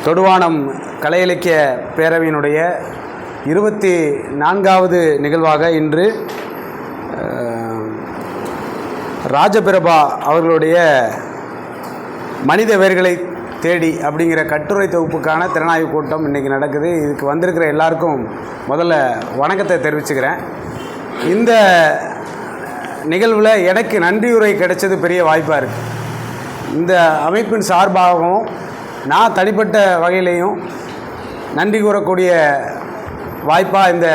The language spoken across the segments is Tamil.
தொடுவானம் கலை இலக்கிய பேரவையினுடைய 24வது நிகழ்வாக இன்று ராஜபிரபா அவர்களுடைய மனித வேர்களை தேடி அப்படிங்கிற கட்டுரை தொகுப்புக்கான திறனாய்வு கூட்டம் இன்றைக்கி நடக்குது. இதுக்கு வந்திருக்கிற எல்லாருக்கும் முதல்ல வணக்கத்தை தெரிவிச்சுக்கிறேன். இந்த நிகழ்வில் எனக்கு நன்றியுரை கிடைச்சது பெரிய வாய்ப்பாக இருக்குது. இந்த அமைப்பின் சார்பாகவும் நான் தனிப்பட்ட வகையிலையும் நன்றி கூறக்கூடிய வாய்ப்பாக இந்த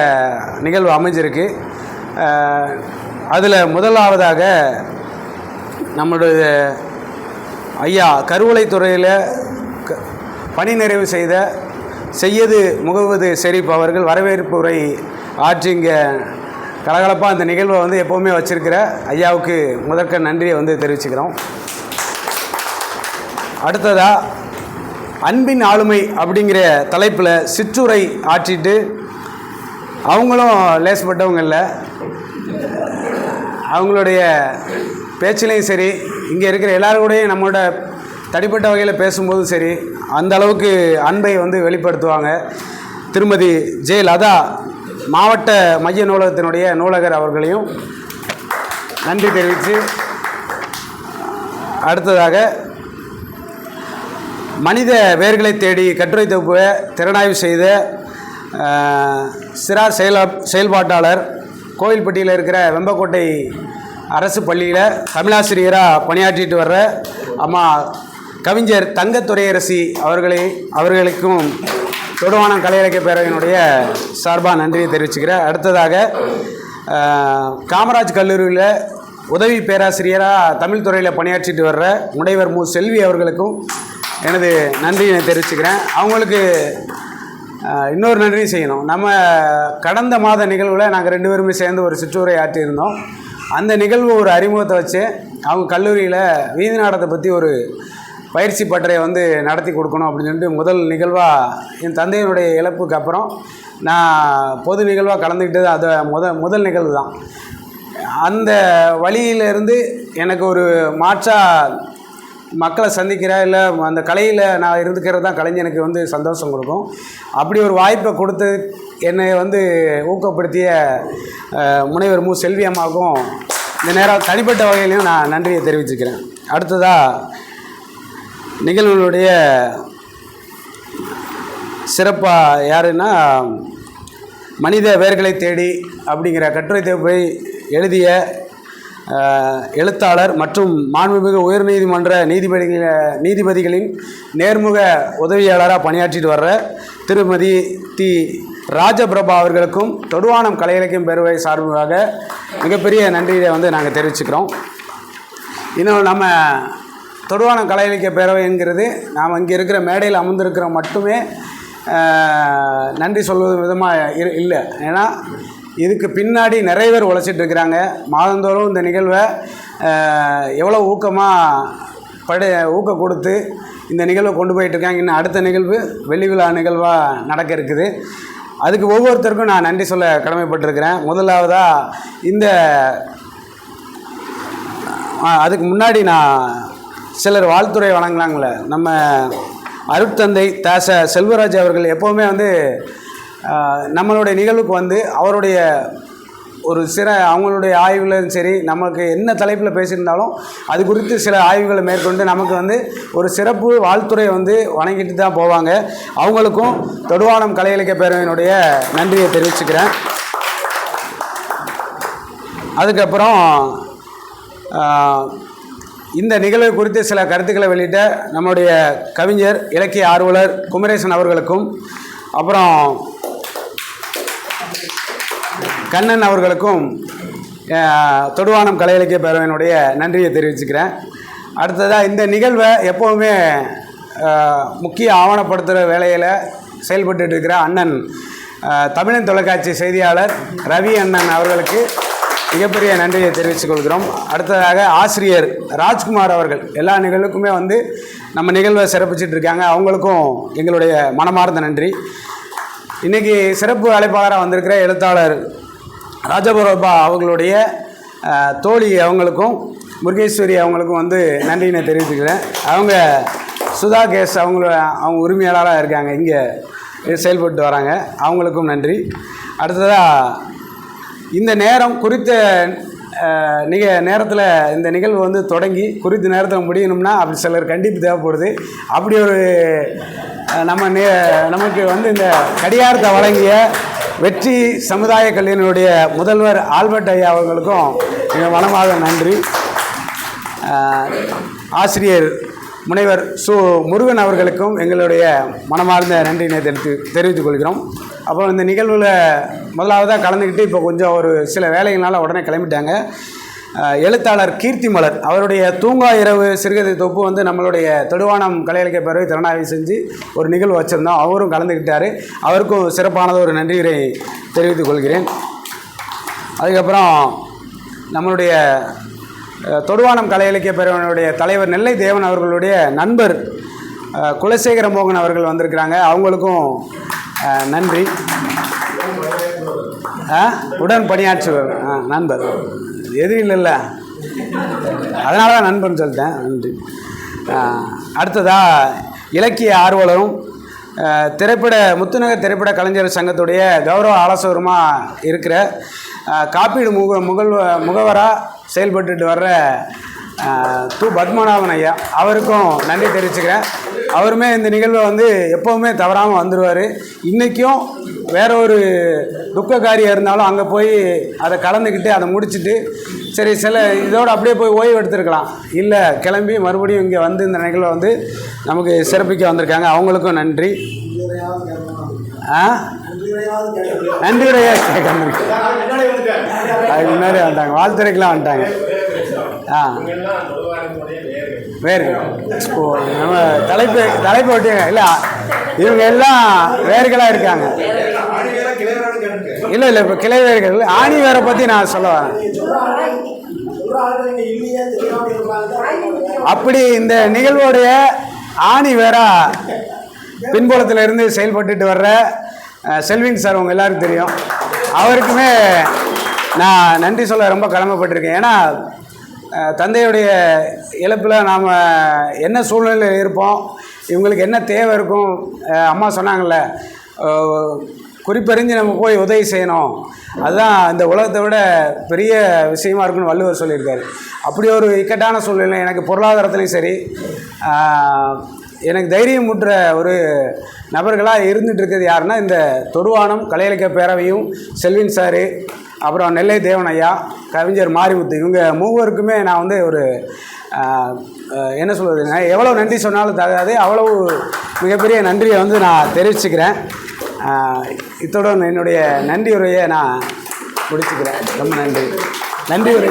நிகழ்வு அமைஞ்சிருக்கு. அதில் முதலாவதாக நம்மளுடைய ஐயா கருவளைத்துறையில் பணி நிறைவு செய்த செய்யது முகமது ஷெரீப் அவர்கள் வரவேற்பு உரை ஆற்றி இங்கே கலகலப்பாக அந்த நிகழ்வை எப்போவுமே வச்சுருக்கிற ஐயாவுக்கு முதற்க நன்றியை தெரிவிச்சுக்கிறோம். அடுத்ததாக அன்பின் ஆளுமை அப்படிங்கிற தலைப்பில் சிற்றுரை ஆற்றிட்டு அவங்களும் லேசப்பட்டவங்க இல்லை. அவங்களுடைய பேச்சிலையும் சரி, இங்கே இருக்கிற எல்லாருக்கூடையும் நம்மளோட தனிப்பட்ட வகையில் பேசும்போதும் சரி, அந்த அளவுக்கு அன்பை வெளிப்படுத்துவாங்க. திருமதி ஜே லதா மாவட்ட மைய நூலகத்தினுடைய நூலகர் அவர்களையும் நன்றி தெரிவித்து, அடுத்ததாக மனித வேர்களை தேடி கட்டுரை தொகுப்பை திறனாய்வு செய்த சிறார் செயல்பாட்டாளர், கோவில்பட்டியில் இருக்கிற வெம்பக்கோட்டை அரசு பள்ளியில் தமிழாசிரியராக பணியாற்றிட்டு வர்ற அம்மா கவிஞர் தங்கத்துரையரசி அவர்களுக்கும் தொடுவானம் கலை இலக்கிய பேரவையினுடைய சார்பாக நன்றியை தெரிவிச்சுக்கிறேன். அடுத்ததாக காமராஜ் கல்லூரியில் உதவி பேராசிரியராக தமிழ் துறையில் பணியாற்றிட்டு வர்ற முனைவர் மு செல்வி அவர்களுக்கும் எனது நன்றியை தெரிவிச்சுக்கிறேன். அவங்களுக்கு இன்னொரு நன்றி செய்யணும். நம்ம கடந்த மாத நிகழ்வில் நாங்கள் 2 பேருமே சேர்ந்து ஒரு சிற்றுரை ஆற்றியிருந்தோம். அந்த நிகழ்வு ஒரு அறிமுகத்தை வச்சு அவங்க கல்லூரியில் வீதி நாடகத்தை பற்றி ஒரு பயிற்சி பட்டறையை நடத்தி கொடுக்கணும் அப்படின்னு சொல்லிட்டு முதல் நிகழ்வாக என் தந்தையினுடைய இழப்புக்கு அப்புறம் நான் பொது நிகழ்வாக கலந்துக்கிட்டது அது முதல் நிகழ்வு தான். அந்த வழியிலிருந்து எனக்கு ஒரு மாற்றாக மக்களை சந்திக்கிற இல்லை அந்த கலையில் நான் இருந்துக்கிறது தான் கலைஞனுக்கு சந்தோஷம் கொடுக்கும். அப்படி ஒரு வாய்ப்பை கொடுத்து என்னை ஊக்கப்படுத்திய முனைவர் மு செல்வி அம்மாவுக்கும் இந்த நேரம் தனிப்பட்ட வகையிலையும் நான் நன்றியை தெரிவிச்சுக்கிறேன். அடுத்ததாக நிகழ்வுடைய சிறப்பாக யாருன்னா, மனித வேர்களை தேடி அப்படிங்கிற கட்டுரை தொகுப்பை எழுதிய எழுத்தாளர் மற்றும் மாண்புமிகு உயர்நீதிமன்ற நீதிபதிகளின் நேர்முக உதவியாளராக பணியாற்றிட்டு வர்ற திருமதி தி ராஜபிரபா அவர்களுக்கும் தொடுவானம் கலை இலக்கியம் பேரவை சார்பாக மிகப்பெரிய நன்றியை நாங்கள் தெரிவிச்சுக்கிறோம். இன்னும் நம்ம தொடுவானம் கலை இலக்கிய பேரவைங்கிறது நாம் இங்கே இருக்கிற மேடையில் அமர்ந்திருக்கிற மட்டுமே நன்றி சொல்வது விதமாக இல்லை. ஏன்னா இதுக்கு பின்னாடி நிறைய பேர் உழைச்சிட்ருக்கிறாங்க. மாதந்தோறும் இந்த நிகழ்வை எவ்வளோ ஊக்கம் கொடுத்து இந்த நிகழ்வை கொண்டு போயிட்டுருக்காங்க. இன்னும் அடுத்த நிகழ்வு வெள்ளி விழா நிகழ்வாக நடக்க இருக்குது. அதுக்கு ஒவ்வொருத்தருக்கும் நான் நன்றி சொல்ல கடமைப்பட்டிருக்கிறேன். முதலாவதாக அதுக்கு முன்னாடி நான் சிலர் வாழ்த்துறை வழங்கினாங்களே, நம்ம அருட்தந்தை தாச செல்வராஜ் அவர்கள் எப்போவுமே நம்மளுடைய நிகழ்வுக்கு அவருடைய ஒரு அவங்களுடைய ஆய்வுகளும் சரி, நமக்கு என்ன தலைப்பில் பேசியிருந்தாலும் அது குறித்து சில ஆய்வுகளை மேற்கொண்டு நமக்கு ஒரு சிறப்பு வாழ்த்துறை வழங்கிட்டு தான் போவாங்க. அவங்களுக்கும் தொடுவானம் கலை இலக்கிய பேரவையினுடைய நன்றியை தெரிவிச்சுக்கிறேன். அதுக்கப்புறம் இந்த நிகழ்வு குறித்து சில கருத்துக்களை வெளியிட்ட நம்முடைய கவிஞர் இலக்கிய ஆர்வலர் குமரேசன் அவர்களுக்கும், அப்புறம் கண்ணன் அவர்களுக்கும் தொடுவானம் கலை இலக்கிய பேரவையினுடைய நன்றியை தெரிவிச்சுக்கிறேன். அடுத்ததாக இந்த நிகழ்வை எப்போவுமே முக்கிய ஆவணப்படுத்துகிற வேலையில் செயல்பட்டு இருக்கிற அண்ணன் தமிழன் தொலைக்காட்சி செய்தியாளர் ரவி அண்ணன் அவர்களுக்கு மிகப்பெரிய நன்றியை தெரிவித்துக் கொள்கிறோம். அடுத்ததாக ஆசிரியர் ராஜ்குமார் அவர்கள் எல்லா நிகழ்வுக்குமே நம்ம நிகழ்வை சிறப்பிச்சிட்ருக்காங்க. அவங்களுக்கும் எங்களுடைய மனமார்ந்த நன்றி. இன்றைக்கி சிறப்பு அழைப்பாளராக வந்திருக்கிற எழுத்தாளர் ராஜபிரபா அவங்களுடைய தோழி அவங்களுக்கும் முருகேஸ்வரி அவங்களுக்கும் நன்றியை தெரிவித்துக்கிறேன். அவங்க சுதா கேஸ் அவங்க உரிமையாளராக இருக்காங்க, இங்கே செயல்பட்டு வராங்க, அவங்களுக்கும் நன்றி. அடுத்ததாக இந்த நேரம் குறித்த நேரத்தில் இந்த நிகழ்வு வந்து தொடங்கி குறித்த நேரத்தில் முடியணும்னா அப்படி சிலர் கண்டிப்பு தேவைப்படுது. அப்படி ஒரு நமக்கு வந்து இந்த கடிகாரத்தை வழங்கிய வெற்றி சமுதாய கல்லூரியினுடைய முதல்வர் ஆல்பர்ட் ஐயா அவர்களுக்கும் எங்கள் மனமாக நன்றி. ஆசிரியர் முனைவர் முருகன் அவர்களுக்கும் எங்களுடைய மனமார்ந்த நன்றியினை தெரிவித்துக் கொள்கிறோம். அப்புறம் இந்த நிகழ்வில் முதலாவதாக கலந்துக்கிட்டு இப்போ கொஞ்சம் ஒரு சில வேலைகளால் உடனே கிளம்பிட்டாங்க. எழுத்தாளர் கீர்த்திமலர் அவருடைய தூங்கா இரவு சிறுகதை தொப்பு வந்து நம்மளுடைய தொடுவானம் கலை இலக்கிய பேரவை திறனாய்வு செஞ்சு ஒரு நிகழ்வு வச்சுருந்தோம். அவரும் கலந்துக்கிட்டார். அவருக்கும் சிறப்பானது ஒரு நன்றியை தெரிவித்துக் கொள்கிறேன். அதுக்கப்புறம் நம்மளுடைய தொடுவானம் கலை இலக்கிய பேரவையினுடைய தலைவர் நெல்லை தேவன் அவர்களுடைய நண்பர் குலசேகர மோகன் அவர்கள் வந்திருக்கிறாங்க. அவங்களுக்கும் நன்றி. உடன் பணியாற்றுவர் நண்பர் எதுவும் இல்லைல்ல, அதனால தான் நண்பர்னு சொல்லிட்டேன். நன்றி. அடுத்ததாக இலக்கிய ஆர்வலரும் முத்துநகர் திரைப்பட கலைஞர் சங்கத்துடைய கௌரவ ஆலோசகருமாக இருக்கிற காப்பீடு முகவராக செயல்பட்டு வர்ற பத்மநாபன் ஐயா அவருக்கும் நன்றி தெரிவிச்சுக்கிறேன். அவருமே இந்த நிகழ்வை வந்து எப்போவுமே தவறாமல் வந்துடுவார். இன்றைக்கும் வேற ஒரு துக்க காரியம் இருந்தாலும் அங்கே போய் அதை கலந்துக்கிட்டு அதை முடிச்சுட்டு சரி இதோடு அப்படியே போய் ஓய்வு எடுத்துருக்கலாம், இல்லை கிளம்பி மறுபடியும் இங்கே வந்து இந்த நிகழ்வை வந்து நமக்கு சிறப்பிக்க வந்திருக்காங்க. அவங்களுக்கும் நன்றி. நன்றி உரையா கேட்க அதுக்கு முன்னாடி வந்துட்டாங்க, வாழ்த்துறைக்கெலாம் வந்துட்டாங்க. வேறு நம்ம தலைப்பு ஒட்டிங்க இல்லை, இவங்க எல்லாம் வேர்களாக இருக்காங்க. இல்லை இப்போ கிளை வேர்கள் ஆணி வேரை பற்றி நான் சொல்ல வரேன். அப்படி இந்த நிகழ்வோடைய ஆணி வேறா பின்புலத்தில் இருந்து செயல்பட்டு வர்ற செல்வின் சார் உங்கள் எல்லாருக்கும் தெரியும். அவருக்குமே நான் நன்றி சொல்ல ரொம்ப கடமைப்பட்டிருக்கேன். ஏன்னா தந்தையுடைய இழப்பில் நாம் என்ன சூழ்நிலையில் இருப்போம், இவங்களுக்கு என்ன தேவை இருக்கும். அம்மா சொன்னாங்கள்ல, குறிப்பறிஞ்சு நம்ம போய் உதவி செய்யணும், அதுதான் இந்த உலகத்தை விட பெரிய விஷயமா இருக்குன்னு வள்ளுவர் சொல்லியிருக்காரு. அப்படி ஒரு இக்கட்டான சூழ்நிலை எனக்கு பொருளாதாரத்துலேயும் சரி எனக்கு தைரியம் ஊட்டுற ஒரு நபர்களாக இருந்துகிட்டு இருக்கிறது யாருன்னா இந்த தொடுவானம் கலை இலக்கிய பேரவையும் செல்வின் சாரு, அப்புறம் நெல்லை தேவன் ஐயா, கவிஞர் மாரிமுத்து, இவங்க மூவருக்குமே நான் வந்து ஒரு என்ன சொல்வதுங்க, எவ்வளோ நன்றி சொன்னாலும் தகாது, அவ்வளவு மிகப்பெரிய நன்றியை வந்து நான் தெரிவிச்சுக்கிறேன். இத்துடன் என்னுடைய நன்றி உரையை நான் முடிச்சுக்கிறேன். ரொம்ப நன்றி. நன்றி உரை.